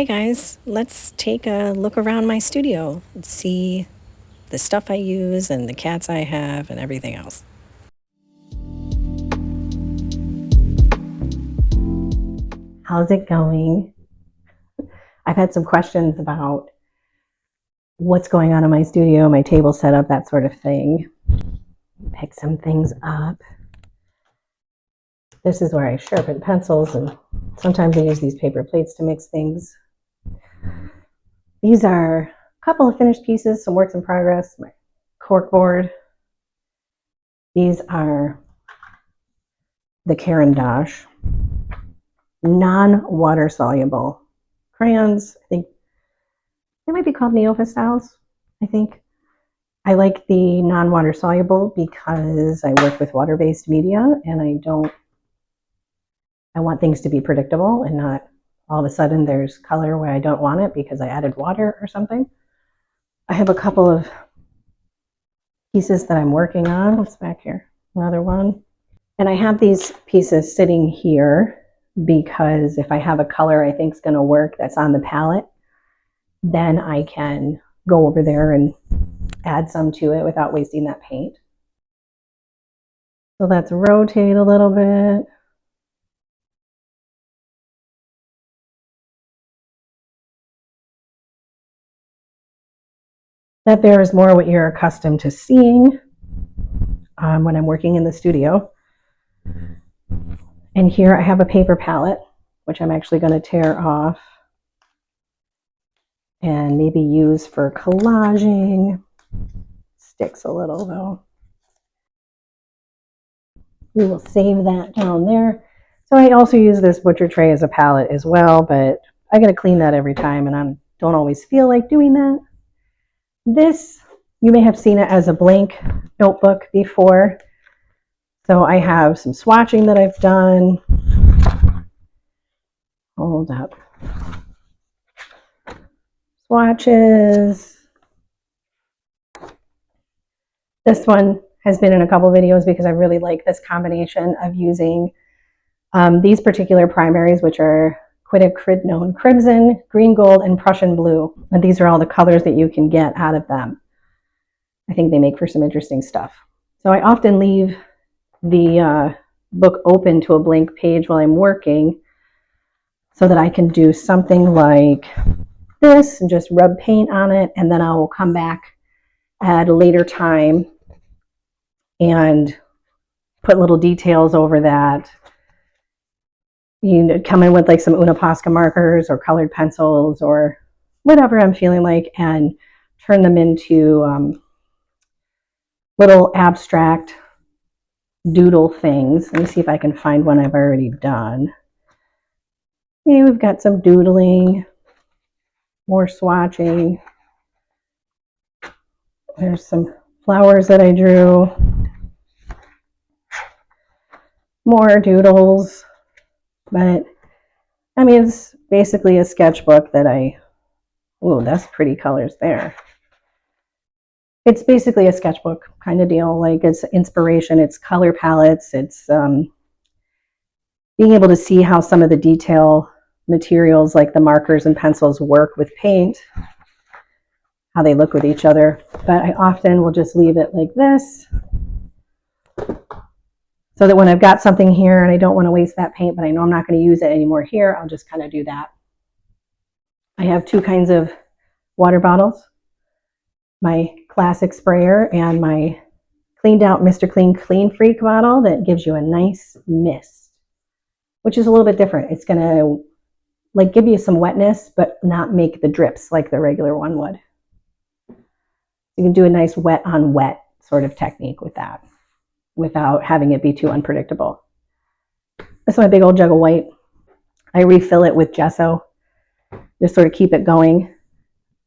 Hi guys, let's take a look around my studio and see the stuff I use and the cats I have and everything else. How's it going? I've had some questions about what's going on in my studio, my table setup, that sort of thing. Pick some things up. This is where I sharpen pencils, and sometimes I use these paper plates to mix things. These are a couple of finished pieces, some works in progress, my cork board. These are the Caran d'Ache non-water soluble crayons. I think they might be called Neofa styles. I think I like the non-water soluble because I work with water-based media, and I want things to be predictable and not all of a sudden there's color where I don't want it because I added water or something. I have a couple of pieces that I'm working on. What's back here? Another one. And I have these pieces sitting here because if I have a color I think is going to work that's on the palette, then I can go over there and add some to it without wasting that paint. So let's rotate a little bit. That there is more what you're accustomed to seeing when I'm working in the studio. And here I have a paper palette, which I'm actually going to tear off and maybe use for collaging. Sticks a little though. We will save that down there. So I also use this butcher tray as a palette as well, but I got to clean that every time and I don't always feel like doing that. This, you may have seen it as a blank notebook before. So I have some swatching that I've done. Hold up. Swatches. This one has been in a couple videos because I really like this combination of using these particular primaries, which are quinacridone crimson, green gold, and Prussian blue. And these are all the colors that you can get out of them. I think they make for some interesting stuff. So I often leave the book open to a blank page while I'm working so that I can do something like this and just rub paint on it, and then I will come back at a later time and put little details over that. You know, come in with like some Una Posca markers or colored pencils or whatever I'm feeling like and turn them into little abstract doodle things. Let me see if I can find one I've already done. Okay, we've got some doodling, more swatching. There's some flowers that I drew. More doodles. But, I mean, it's basically a sketchbook that ooh, that's pretty colors there. It's basically a sketchbook kind of deal. Like, it's inspiration, it's color palettes, it's being able to see how some of the detail materials like the markers and pencils work with paint, how they look with each other. But I often will just leave it like this, so that when I've got something here and I don't want to waste that paint, but I know I'm not going to use it anymore here, I'll just kind of do that. I have two kinds of water bottles, my classic sprayer and my cleaned out Mr. Clean Clean Freak bottle that gives you a nice mist, which is a little bit different. It's going to like give you some wetness, but not make the drips like the regular one would. You can do a nice wet on wet sort of technique with that, without having it be too unpredictable. This is my big old jug of white. I refill it with gesso, just sort of keep it going.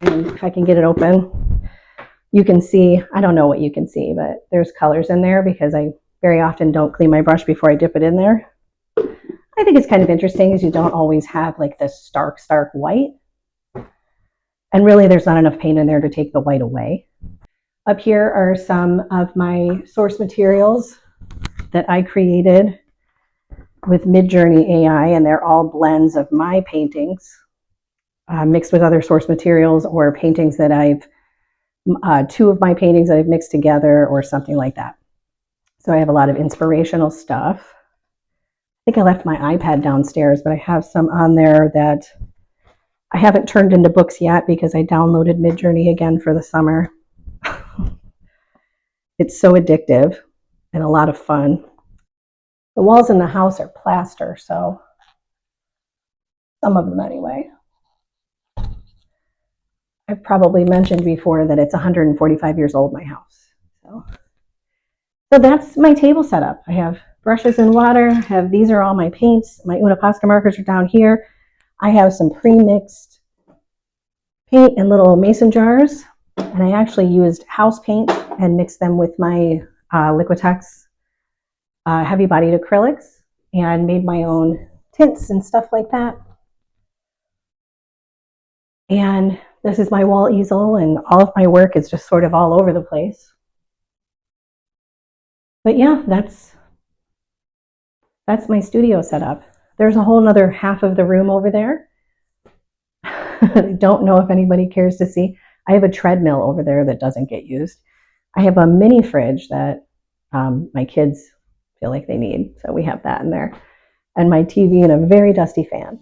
And if I can get it open, you can see, I don't know what you can see, but there's colors in there because I very often don't clean my brush before I dip it in there. I think it's kind of interesting because you don't always have like this stark white. And really there's not enough paint in there to take the white away. Up here are some of my source materials that I created with Midjourney AI, and they're all blends of my paintings. mixed with other source materials, or paintings that I've, two of my paintings that I've mixed together or something like that. So I have a lot of inspirational stuff. I think I left my iPad downstairs, but I have some on there that I haven't turned into books yet because I downloaded Midjourney again for the summer. It's so addictive and a lot of fun. The walls in the house are plaster, so some of them anyway. I've probably mentioned before that it's 145 years old, my house. So that's my table setup. I have brushes and water. These are all my paints. My Una Posca markers are down here. I have some pre-mixed paint in little mason jars, and I actually used house paint and mixed them with my Liquitex heavy-bodied acrylics and made my own tints and stuff like that. And this is my wall easel, and all of my work is just sort of all over the place. But yeah, that's my studio setup. There's a whole nother half of the room over there. I don't know if anybody cares to see. I have a treadmill over there that doesn't get used. I have a mini fridge that my kids feel like they need, so we have that in there. And my TV and a very dusty fan.